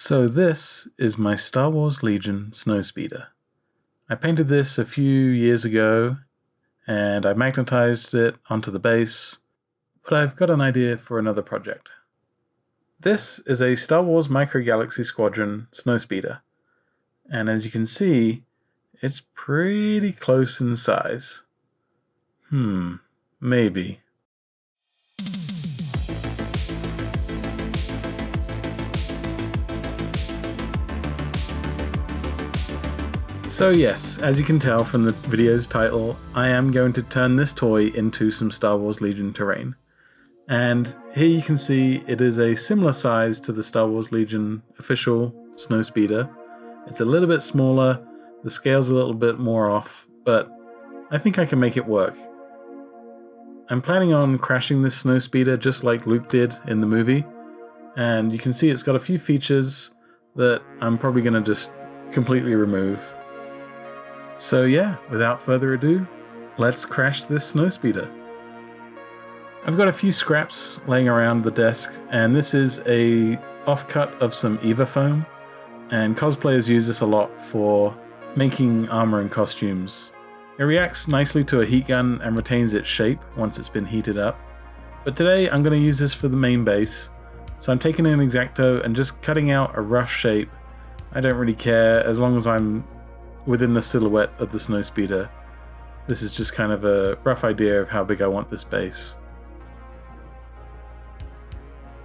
So this is my Star Wars Legion Snowspeeder. I painted this a few years ago and I magnetized it onto the base, but I've got an idea for another project. This is a Star Wars Micro Galaxy Squadron Snowspeeder, and as you can see, it's pretty close in size. Maybe. So yes, as you can tell from the video's title, I am going to turn this toy into some Star Wars Legion terrain. And here you can see it is a similar size to the Star Wars Legion official Snowspeeder. It's a little bit smaller, the scale's a little bit more off, but I think I can make it work. I'm planning on crashing this Snowspeeder just like Luke did in the movie, and you can see it's got a few features that I'm probably going to just completely remove. So yeah, without further ado, let's crash this Snowspeeder. I've got a few scraps laying around the desk, and this is a offcut of some Eva foam, and cosplayers use this a lot for making armor and costumes. It reacts nicely to a heat gun and retains its shape once it's been heated up, but today I'm going to use this for the main base, so I'm taking an X-Acto and just cutting out a rough shape. I don't really care as long as I'm within the silhouette of the Snowspeeder. This is just kind of a rough idea of how big I want this base.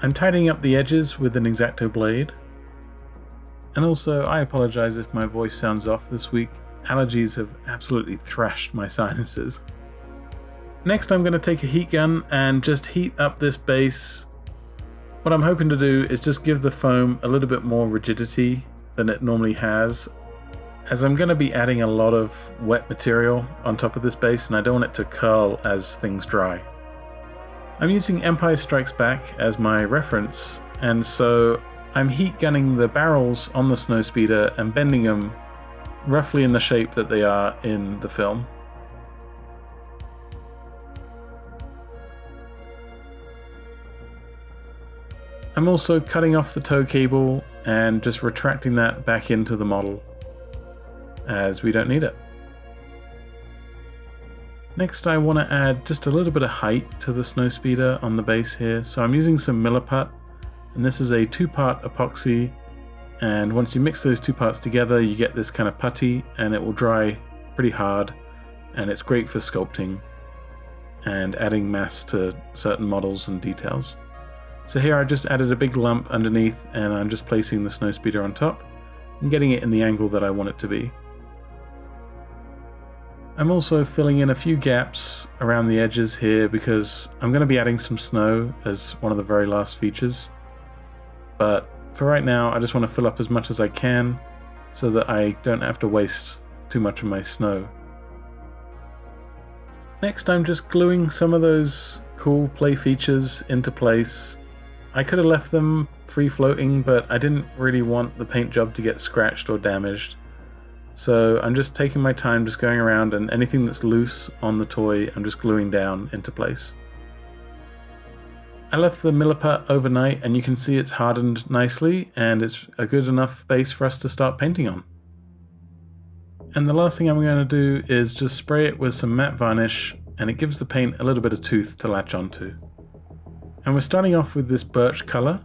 I'm tidying up the edges with an X-Acto blade. And also, I apologize if my voice sounds off this week. Allergies have absolutely thrashed my sinuses. Next, I'm going to take a heat gun and just heat up this base. What I'm hoping to do is just give the foam a little bit more rigidity than it normally has, as I'm going to be adding a lot of wet material on top of this base and I don't want it to curl as things dry. I'm using Empire Strikes Back as my reference, and so I'm heat gunning the barrels on the Snowspeeder and bending them roughly in the shape that they are in the film. I'm also cutting off the tow cable and just retracting that back into the model, as we don't need it. Next, I want to add just a little bit of height to the Snowspeeder on the base here, so I'm using some Milliput, and this is a 2-part epoxy, and once you mix those 2 parts together you get this kind of putty, and it will dry pretty hard, and it's great for sculpting and adding mass to certain models and details. So here I just added a big lump underneath, and I'm just placing the Snowspeeder on top and getting it in the angle that I want it to be. I'm also filling in a few gaps around the edges here because I'm going to be adding some snow as one of the very last features. But for right now, I just want to fill up as much as I can so that I don't have to waste too much of my snow. Next, I'm just gluing some of those cool play features into place. I could have left them free floating, but I didn't really want the paint job to get scratched or damaged. So I'm just taking my time just going around, and anything that's loose on the toy I'm just gluing down into place. I left the Milliput overnight and you can see it's hardened nicely and it's a good enough base for us to start painting on. And the last thing I'm going to do is just spray it with some matte varnish, and it gives the paint a little bit of tooth to latch onto. And we're starting off with this birch color,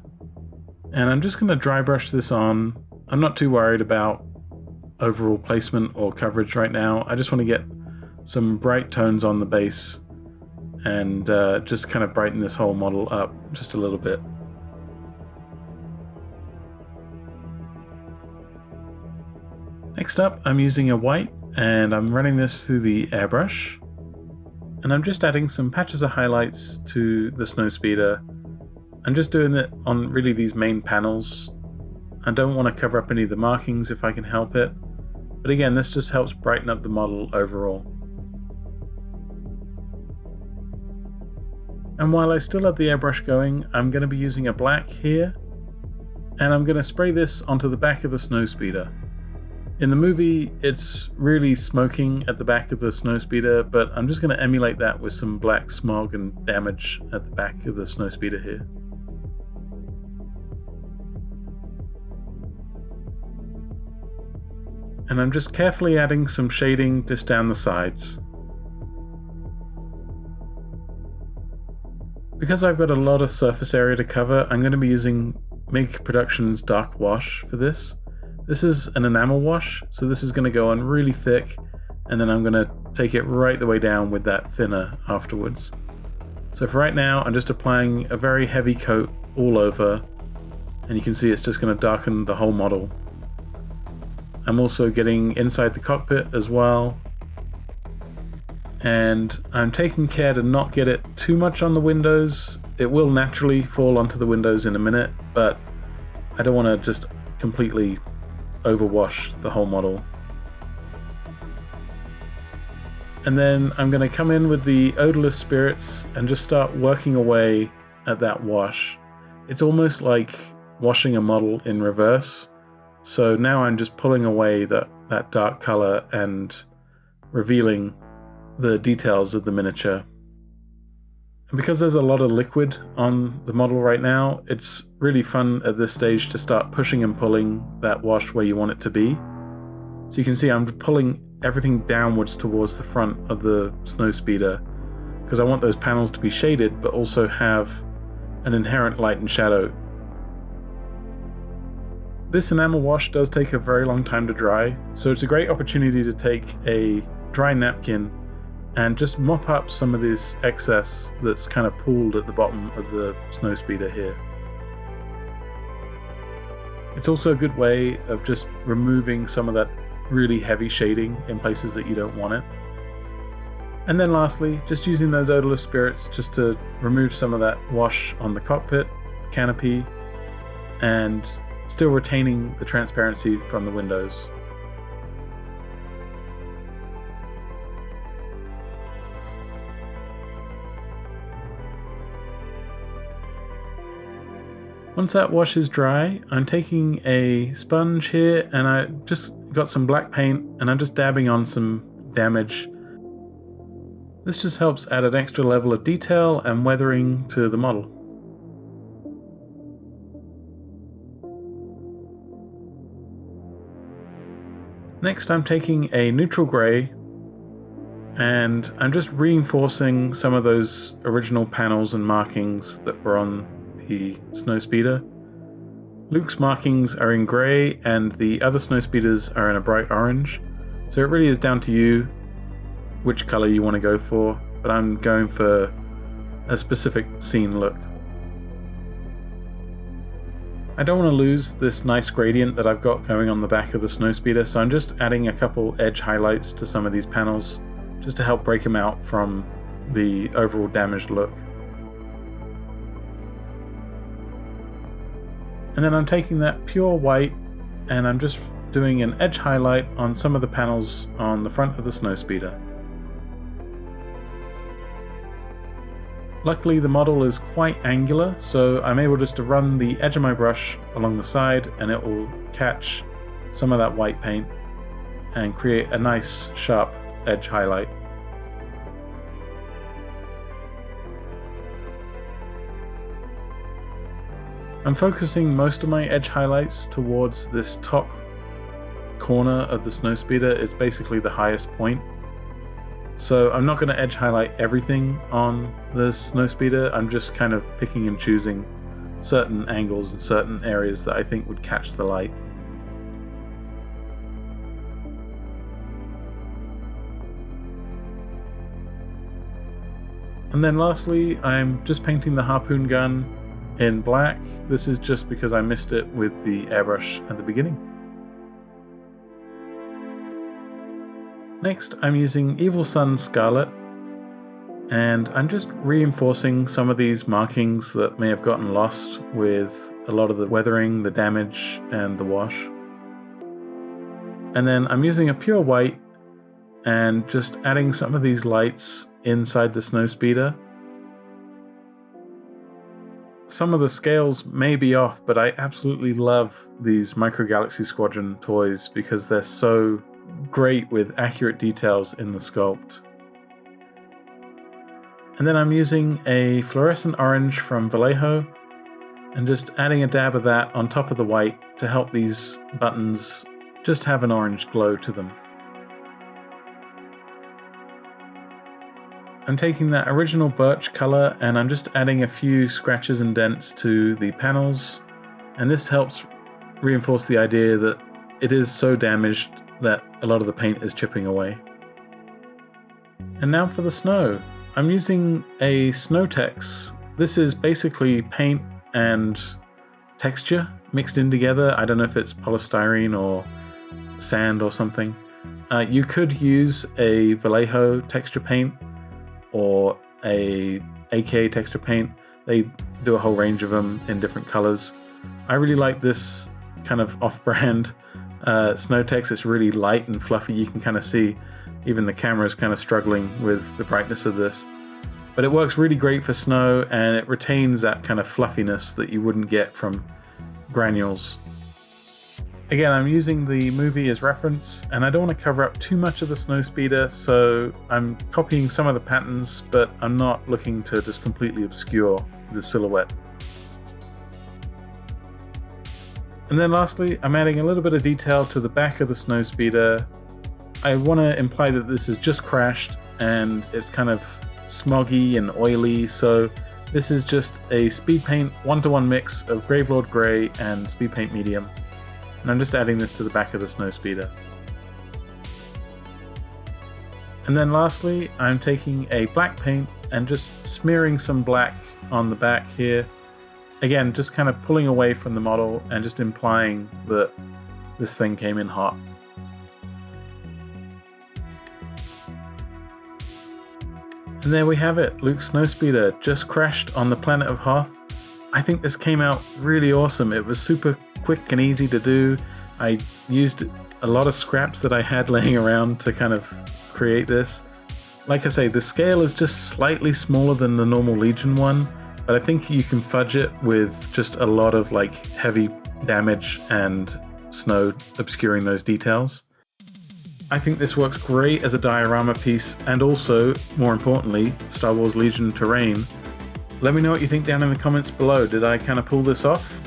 and I'm just going to dry brush this on. I'm not too worried about overall placement or coverage right now. I just want to get some bright tones on the base and just kind of brighten this whole model up just a little bit. Next up, I'm using a white, and I'm running this through the airbrush, and I'm just adding some patches of highlights to the Snowspeeder. I'm just doing it on really these main panels. I don't want to cover up any of the markings if I can help it. But again, this just helps brighten up the model overall. And while I still have the airbrush going, I'm going to be using a black here, and I'm going to spray this onto the back of the Snowspeeder. In the movie, it's really smoking at the back of the Snowspeeder, but I'm just going to emulate that with some black smog and damage at the back of the Snowspeeder here. and I'm just carefully adding some shading just down the sides. Because I've got a lot of surface area to cover, I'm going to be using MIG Productions Dark Wash for this. This is an enamel wash, so this is going to go on really thick, and then I'm going to take it right the way down with that thinner afterwards. So for right now, I'm just applying a very heavy coat all over, and you can see it's just going to darken the whole model. I'm also getting inside the cockpit as well, and I'm taking care to not get it too much on the windows. It will naturally fall onto the windows in a minute, but I don't want to just completely overwash the whole model. And then I'm going to come in with the odorless spirits and just start working away at that wash. It's almost like washing a model in reverse. So now I'm just pulling away that dark color and revealing the details of the miniature. And because there's a lot of liquid on the model right now, it's really fun at this stage to start pushing and pulling that wash where you want it to be. So you can see I'm pulling everything downwards towards the front of the Snowspeeder because I want those panels to be shaded but also have an inherent light and shadow. This enamel wash does take a very long time to dry, so it's a great opportunity to take a dry napkin and just mop up some of this excess that's kind of pooled at the bottom of the Snowspeeder here. It's also a good way of just removing some of that really heavy shading in places that you don't want it. And then lastly, just using those odorless spirits just to remove some of that wash on the cockpit, canopy, and still retaining the transparency from the windows. Once that wash is dry, I'm taking a sponge here and I just got some black paint and I'm just dabbing on some damage. This just helps add an extra level of detail and weathering to the model. Next I'm taking a neutral grey and I'm just reinforcing some of those original panels and markings that were on the Snowspeeder. Luke's markings are in grey and the other Snowspeeders are in a bright orange, so it really is down to you which colour you want to go for, but I'm going for a specific scene look. I don't want to lose this nice gradient that I've got going on the back of the Snowspeeder, so I'm just adding a couple edge highlights to some of these panels just to help break them out from the overall damaged look. And then I'm taking that pure white and I'm just doing an edge highlight on some of the panels on the front of the Snowspeeder. Luckily the model is quite angular, so I'm able just to run the edge of my brush along the side and it will catch some of that white paint and create a nice sharp edge highlight. I'm focusing most of my edge highlights towards this top corner of the Snowspeeder. It's basically the highest point. So I'm not going to edge highlight everything on the Snowspeeder. I'm just kind of picking and choosing certain angles and certain areas that I think would catch the light. And then lastly, I'm just painting the harpoon gun in black. This is just because I missed it with the airbrush at the beginning. Next, I'm using Evil Sunz Scarlet, and I'm just reinforcing some of these markings that may have gotten lost with a lot of the weathering, the damage, and the wash. And then I'm using a pure white and just adding some of these lights inside the Snowspeeder. Some of the scales may be off, but I absolutely love these Micro Galaxy Squadron toys because they're so great with accurate details in the sculpt. And then I'm using a fluorescent orange from Vallejo and just adding a dab of that on top of the white to help these buttons just have an orange glow to them. I'm taking that original birch color and I'm just adding a few scratches and dents to the panels, and this helps reinforce the idea that it is so damaged that a lot of the paint is chipping away. And now for the snow. I'm using a Snowtex. This is basically paint and texture mixed in together. I don't know if it's polystyrene or sand or something. You could use a Vallejo texture paint or a AKA texture paint. They do a whole range of them in different colors. I really like this kind of off-brand Snowtex. It's really light and fluffy. You can kind of see even the camera is kind of struggling with the brightness of this. But it works really great for snow, and it retains that kind of fluffiness that you wouldn't get from granules. Again, I'm using the movie as reference, and I don't want to cover up too much of the Snowspeeder, so I'm copying some of the patterns, but I'm not looking to just completely obscure the silhouette. And then lastly, I'm adding a little bit of detail to the back of the Snowspeeder. I want to imply that this has just crashed, and it's kind of smoggy and oily, so this is just a Speedpaint 1-to-1 mix of Gravelord Grey and Speedpaint Medium. And I'm just adding this to the back of the Snowspeeder. And then lastly, I'm taking a black paint and just smearing some black on the back here. Again, just kind of pulling away from the model and just implying that this thing came in hot. And there we have it, Luke's Snowspeeder just crashed on the planet of Hoth. I think this came out really awesome. It was super quick and easy to do. I used a lot of scraps that I had laying around to kind of create this. Like I say, the scale is just slightly smaller than the normal Legion one, but I think you can fudge it with just a lot of like heavy damage and snow obscuring those details. I think this works great as a diorama piece, and also, more importantly, Star Wars Legion terrain. Let me know what you think down in the comments below. Did I kind of pull this off?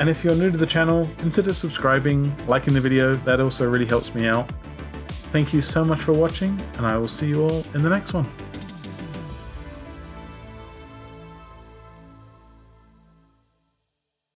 And if you're new to the channel, consider subscribing, liking the video. That also really helps me out. Thank you so much for watching, and I will see you all in the next one.